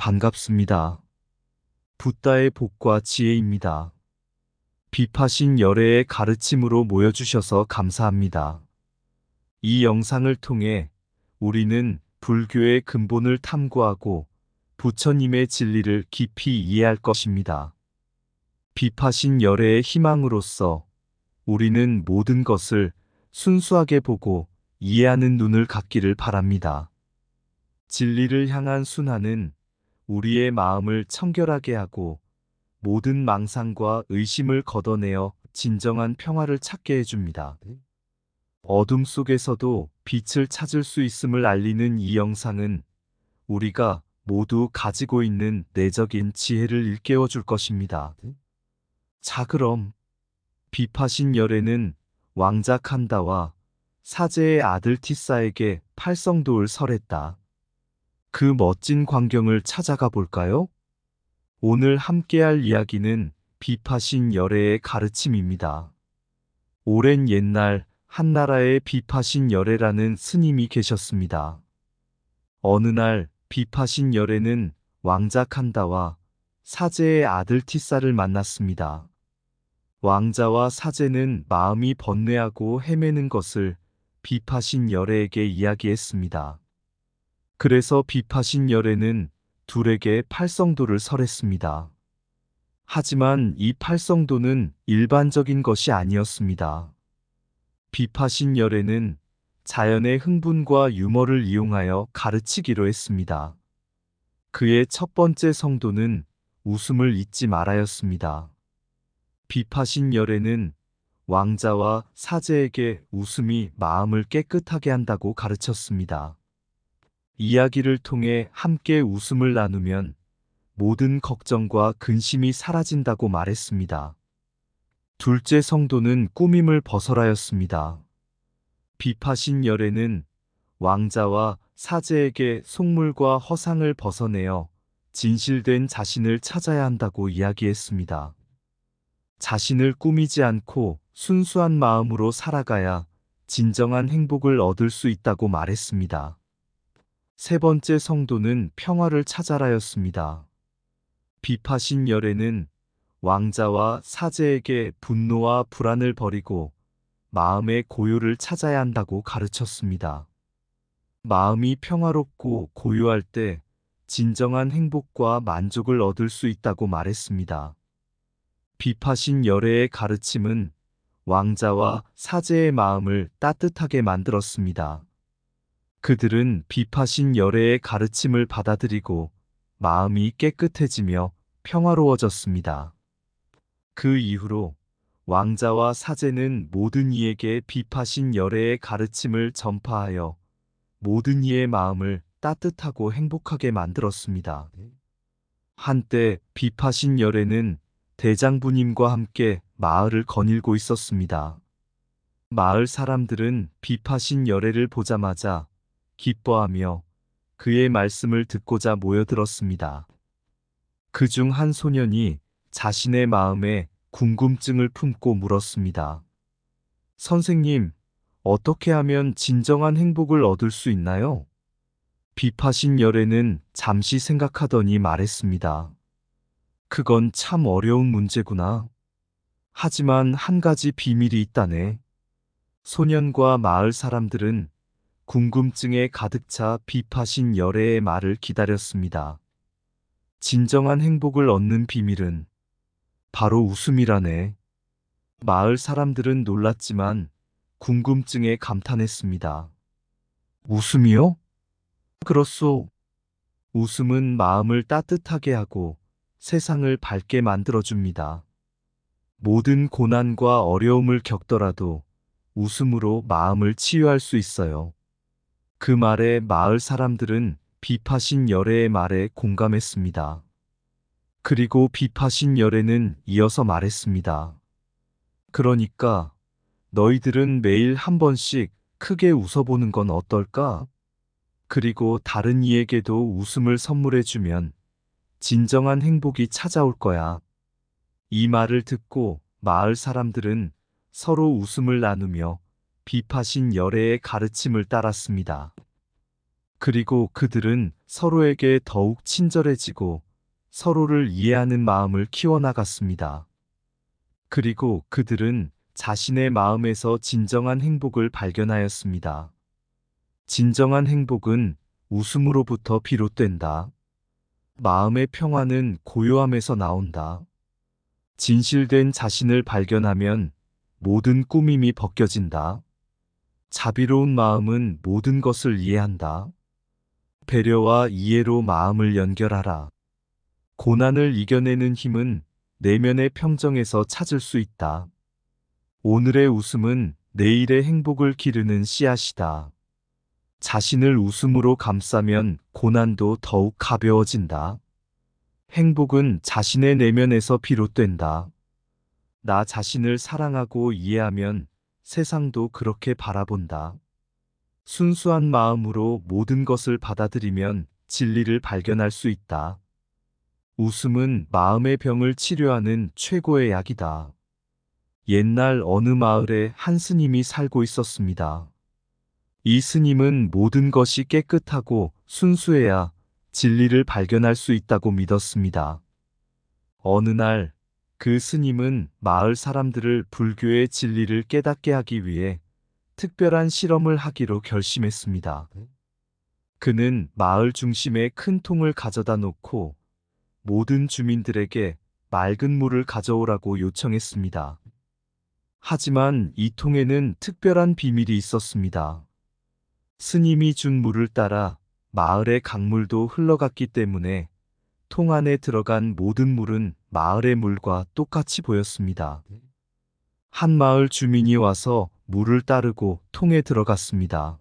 반갑습니다. 붓다의 복과 지혜입니다. 비파신 열애의 가르침으로 모여주셔서 감사합니다. 이 영상을 통해 우리는 불교의 근본을 탐구하고 부처님의 진리를 깊이 이해할 것입니다. 비파신 열애의 희망으로서 우리는 모든 것을 순수하게 보고 이해하는 눈을 갖기를 바랍니다. 진리를 향한 순환은 우리의 마음을 청결하게 하고 모든 망상과 의심을 걷어내어 진정한 평화를 찾게 해줍니다. 어둠 속에서도 빛을 찾을 수 있음을 알리는 이 영상은 우리가 모두 가지고 있는 내적인 지혜를 일깨워 줄 것입니다. 자, 그럼 비파신 열애는 왕자 칸다와 사제의 아들 티사에게 팔성도를 설했다. 그 멋진 광경을 찾아가 볼까요? 오늘 함께할 이야기는 비파신 열애의 가르침입니다. 오랜 옛날 한나라에 비파신 열애라는 스님이 계셨습니다. 어느 날 비파신 열애는 왕자 칸다와 사제의 아들 티사를 만났습니다. 왕자와 사제는 마음이 번뇌하고 헤매는 것을 비파신 열애에게 이야기했습니다. 그래서 비파신 열애는 둘에게 팔성도를 설했습니다. 하지만 이 팔성도는 일반적인 것이 아니었습니다. 비파신 열애는 자연의 흥분과 유머를 이용하여 가르치기로 했습니다. 그의 첫 번째 성도는 웃음을 잊지 말아였습니다. 비파신 열애는 왕자와 사제에게 웃음이 마음을 깨끗하게 한다고 가르쳤습니다. 이야기를 통해 함께 웃음을 나누면 모든 걱정과 근심이 사라진다고 말했습니다. 둘째 성도는 꾸밈을 벗어라였습니다. 비파신 열애는 왕자와 사제에게 속물과 허상을 벗어내어 진실된 자신을 찾아야 한다고 이야기했습니다. 자신을 꾸미지 않고 순수한 마음으로 살아가야 진정한 행복을 얻을 수 있다고 말했습니다. 세 번째 성도는 평화를 찾아라였습니다. 비파신 열애는 왕자와 사제에게 분노와 불안을 버리고 마음의 고요를 찾아야 한다고 가르쳤습니다. 마음이 평화롭고 고요할 때 진정한 행복과 만족을 얻을 수 있다고 말했습니다. 비파신 열애의 가르침은 왕자와 사제의 마음을 따뜻하게 만들었습니다. 그들은 비파신 열애의 가르침을 받아들이고 마음이 깨끗해지며 평화로워졌습니다. 그 이후로 왕자와 사제는 모든 이에게 비파신 열애의 가르침을 전파하여 모든 이의 마음을 따뜻하고 행복하게 만들었습니다. 한때 비파신 열애는 대장부님과 함께 마을을 거닐고 있었습니다. 마을 사람들은 비파신 열애를 보자마자 기뻐하며 그의 말씀을 듣고자 모여들었습니다. 그중 한 소년이 자신의 마음에 궁금증을 품고 물었습니다. 선생님, 어떻게 하면 진정한 행복을 얻을 수 있나요? 비파신 열애는 잠시 생각하더니 말했습니다. 그건 참 어려운 문제구나. 하지만 한 가지 비밀이 있다네. 소년과 마을 사람들은 궁금증에 가득 차 비파신 열애의 말을 기다렸습니다. 진정한 행복을 얻는 비밀은 바로 웃음이라네. 마을 사람들은 놀랐지만 궁금증에 감탄했습니다. 웃음이요? 그렇소. 웃음은 마음을 따뜻하게 하고 세상을 밝게 만들어줍니다. 모든 고난과 어려움을 겪더라도 웃음으로 마음을 치유할 수 있어요. 그 말에 마을 사람들은 비파신 열애의 말에 공감했습니다. 그리고 비파신 열애는 이어서 말했습니다. 그러니까 너희들은 매일 한 번씩 크게 웃어보는 건 어떨까? 그리고 다른 이에게도 웃음을 선물해주면 진정한 행복이 찾아올 거야. 이 말을 듣고 마을 사람들은 서로 웃음을 나누며 비파신 열애의 가르침을 따랐습니다. 그리고 그들은 서로에게 더욱 친절해지고 서로를 이해하는 마음을 키워나갔습니다. 그리고 그들은 자신의 마음에서 진정한 행복을 발견하였습니다. 진정한 행복은 웃음으로부터 비롯된다. 마음의 평화는 고요함에서 나온다. 진실된 자신을 발견하면 모든 꾸밈이 벗겨진다. 자비로운 마음은 모든 것을 이해한다. 배려와 이해로 마음을 연결하라. 고난을 이겨내는 힘은 내면의 평정에서 찾을 수 있다. 오늘의 웃음은 내일의 행복을 기르는 씨앗이다. 자신을 웃음으로 감싸면 고난도 더욱 가벼워진다. 행복은 자신의 내면에서 비롯된다. 나 자신을 사랑하고 이해하면 세상도 그렇게 바라본다. 순수한 마음으로 모든 것을 받아들이면 진리를 발견할 수 있다. 웃음은 마음의 병을 치료하는 최고의 약이다. 옛날 어느 마을에 한 스님이 살고 있었습니다. 이 스님은 모든 것이 깨끗하고 순수해야 진리를 발견할 수 있다고 믿었습니다. 어느 날 그 스님은 마을 사람들을 불교의 진리를 깨닫게 하기 위해 특별한 실험을 하기로 결심했습니다. 그는 마을 중심에 큰 통을 가져다 놓고 모든 주민들에게 맑은 물을 가져오라고 요청했습니다. 하지만 이 통에는 특별한 비밀이 있었습니다. 스님이 준 물을 따라 마을의 강물도 흘러갔기 때문에 통 안에 들어간 모든 물은 마을의 물과 똑같이 보였습니다. 한 마을 주민이 와서 물을 따르고 통에 들어갔습니다.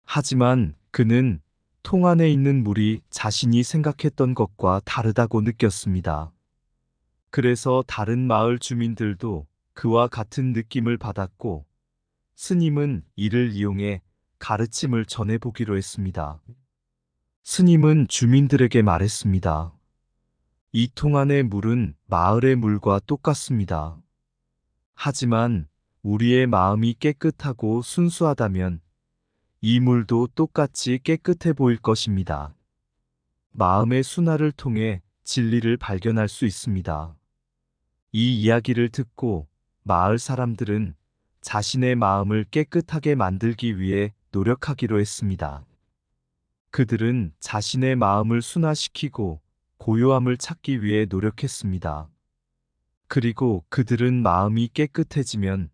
하지만 그는 통 안에 있는 물이 자신이 생각했던 것과 다르다고 느꼈습니다. 그래서 다른 마을 주민들도 그와 같은 느낌을 받았고 스님은 이를 이용해 가르침을 전해보기로 했습니다. 스님은 주민들에게 말했습니다. 이 통 안의 물은 마을의 물과 똑같습니다. 하지만 우리의 마음이 깨끗하고 순수하다면 이 물도 똑같이 깨끗해 보일 것입니다. 마음의 순화를 통해 진리를 발견할 수 있습니다. 이 이야기를 듣고 마을 사람들은 자신의 마음을 깨끗하게 만들기 위해 노력하기로 했습니다. 그들은 자신의 마음을 순화시키고 고요함을 찾기 위해 노력했습니다. 그리고 그들은 마음이 깨끗해지면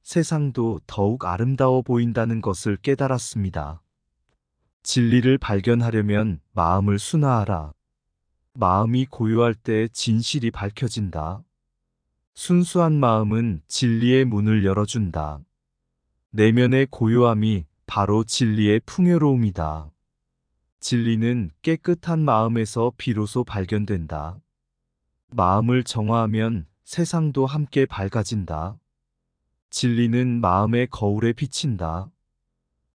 세상도 더욱 아름다워 보인다는 것을 깨달았습니다. 진리를 발견하려면 마음을 순화하라. 마음이 고요할 때 진실이 밝혀진다. 순수한 마음은 진리의 문을 열어준다. 내면의 고요함이 바로 진리의 풍요로움이다. 진리는 깨끗한 마음에서 비로소 발견된다. 마음을 정화하면 세상도 함께 밝아진다. 진리는 마음의 거울에 비친다.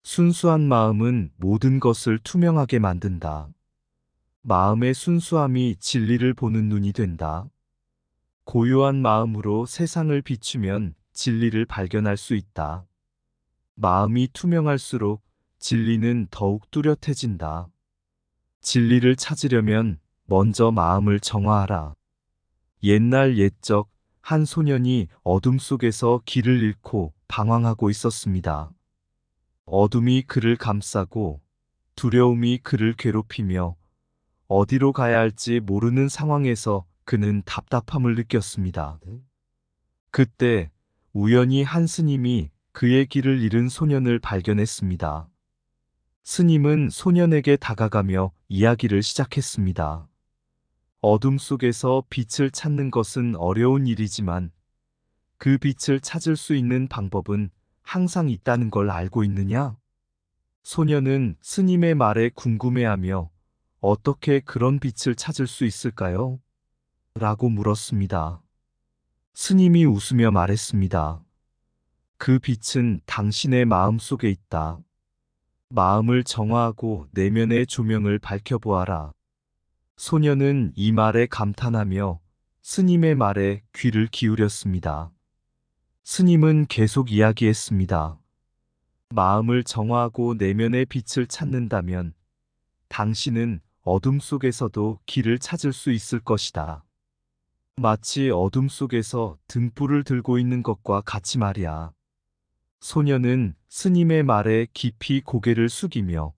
순수한 마음은 모든 것을 투명하게 만든다. 마음의 순수함이 진리를 보는 눈이 된다. 고요한 마음으로 세상을 비추면 진리를 발견할 수 있다. 마음이 투명할수록 진리는 더욱 뚜렷해진다. 진리를 찾으려면 먼저 마음을 정화하라. 옛날 옛적 한 소년이 어둠 속에서 길을 잃고 방황하고 있었습니다. 어둠이 그를 감싸고 두려움이 그를 괴롭히며 어디로 가야 할지 모르는 상황에서 그는 답답함을 느꼈습니다. 그때 우연히 한 스님이 그의 길을 잃은 소년을 발견했습니다. 스님은 소년에게 다가가며 이야기를 시작했습니다. 어둠 속에서 빛을 찾는 것은 어려운 일이지만 그 빛을 찾을 수 있는 방법은 항상 있다는 걸 알고 있느냐? 소년은 스님의 말에 궁금해하며 어떻게 그런 빛을 찾을 수 있을까요? 라고 물었습니다. 스님이 웃으며 말했습니다. 그 빛은 당신의 마음 속에 있다. 마음을 정화하고 내면의 조명을 밝혀보아라. 소년은 이 말에 감탄하며 스님의 말에 귀를 기울였습니다. 스님은 계속 이야기했습니다. 마음을 정화하고 내면의 빛을 찾는다면 당신은 어둠 속에서도 길을 찾을 수 있을 것이다. 마치 어둠 속에서 등불을 들고 있는 것과 같이 말이야. 소녀는 스님의 말에 깊이 고개를 숙이며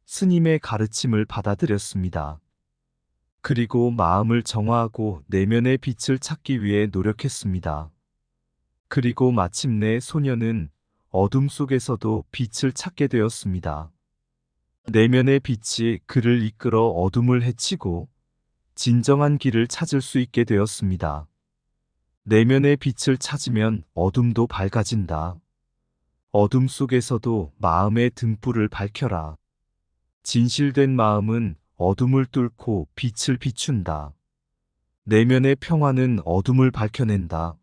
스님의 가르침을 받아들였습니다. 그리고 마음을 정화하고 내면의 빛을 찾기 위해 노력했습니다. 그리고 마침내 소녀는 어둠 속에서도 빛을 찾게 되었습니다. 내면의 빛이 그를 이끌어 어둠을 헤치고 진정한 길을 찾을 수 있게 되었습니다. 내면의 빛을 찾으면 어둠도 밝아진다. 어둠 속에서도 마음의 등불을 밝혀라. 진실된 마음은 어둠을 뚫고 빛을 비춘다. 내면의 평화는 어둠을 밝혀낸다.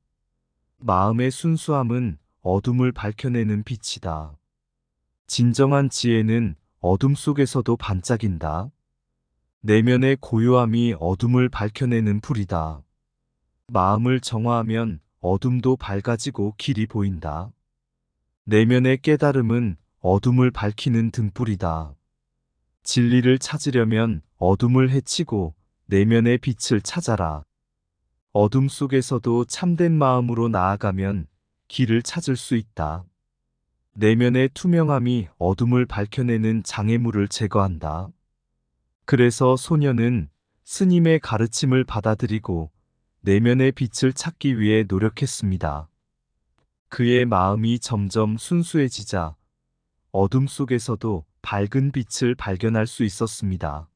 마음의 순수함은 어둠을 밝혀내는 빛이다. 진정한 지혜는 어둠 속에서도 반짝인다. 내면의 고요함이 어둠을 밝혀내는 불이다. 마음을 정화하면 어둠도 밝아지고 길이 보인다. 내면의 깨달음은 어둠을 밝히는 등불이다. 진리를 찾으려면 어둠을 헤치고 내면의 빛을 찾아라. 어둠 속에서도 참된 마음으로 나아가면 길을 찾을 수 있다. 내면의 투명함이 어둠을 밝혀내는 장애물을 제거한다. 그래서 소녀는 스님의 가르침을 받아들이고 내면의 빛을 찾기 위해 노력했습니다. 그의 마음이 점점 순수해지자 어둠 속에서도 밝은 빛을 발견할 수 있었습니다.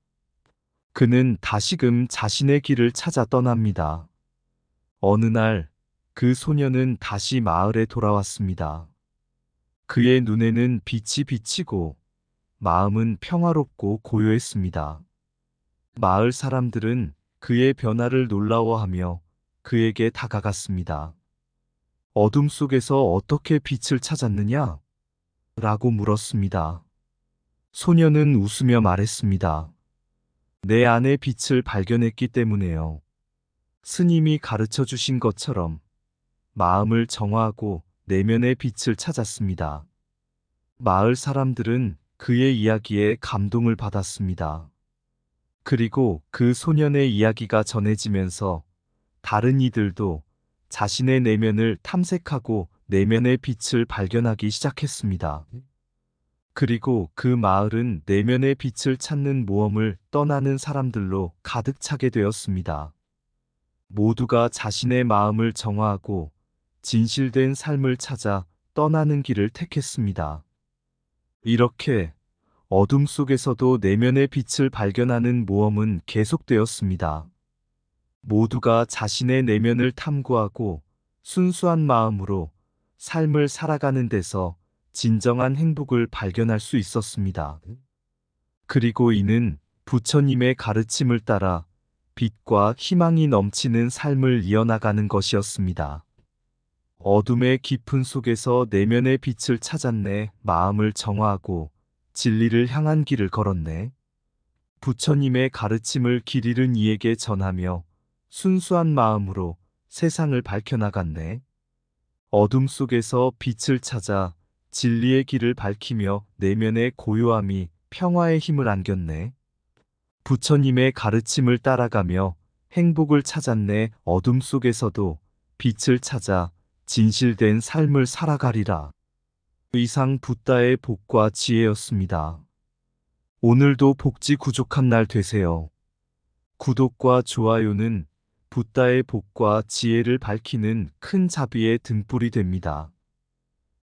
그는 다시금 자신의 길을 찾아 떠납니다. 어느 날 그 소녀는 다시 마을에 돌아왔습니다. 그의 눈에는 빛이 비치고 마음은 평화롭고 고요했습니다. 마을 사람들은 그의 변화를 놀라워하며 그에게 다가갔습니다. 어둠 속에서 어떻게 빛을 찾았느냐? 라고 물었습니다. 소녀는 웃으며 말했습니다. 내 안의 빛을 발견했기 때문에요. 스님이 가르쳐 주신 것처럼 마음을 정화하고 내면의 빛을 찾았습니다. 마을 사람들은 그의 이야기에 감동을 받았습니다. 그리고 그 소년의 이야기가 전해지면서 다른 이들도 자신의 내면을 탐색하고 내면의 빛을 발견하기 시작했습니다. 그리고 그 마을은 내면의 빛을 찾는 모험을 떠나는 사람들로 가득 차게 되었습니다. 모두가 자신의 마음을 정화하고 진실된 삶을 찾아 떠나는 길을 택했습니다. 이렇게 어둠 속에서도 내면의 빛을 발견하는 모험은 계속되었습니다. 모두가 자신의 내면을 탐구하고 순수한 마음으로 삶을 살아가는 데서 진정한 행복을 발견할 수 있었습니다. 그리고 이는 부처님의 가르침을 따라 빛과 희망이 넘치는 삶을 이어나가는 것이었습니다. 어둠의 깊은 속에서 내면의 빛을 찾았네. 마음을 정화하고 진리를 향한 길을 걸었네. 부처님의 가르침을 길 잃은 이에게 전하며 순수한 마음으로 세상을 밝혀나갔네. 어둠 속에서 빛을 찾아 진리의 길을 밝히며 내면의 고요함이 평화의 힘을 안겼네. 부처님의 가르침을 따라가며 행복을 찾았네. 어둠 속에서도 빛을 찾아 진실된 삶을 살아가리라. 이상 붓다의 복과 지혜였습니다. 오늘도 복지 구족한 날 되세요. 구독과 좋아요는 붓다의 복과 지혜를 밝히는 큰 자비의 등불이 됩니다.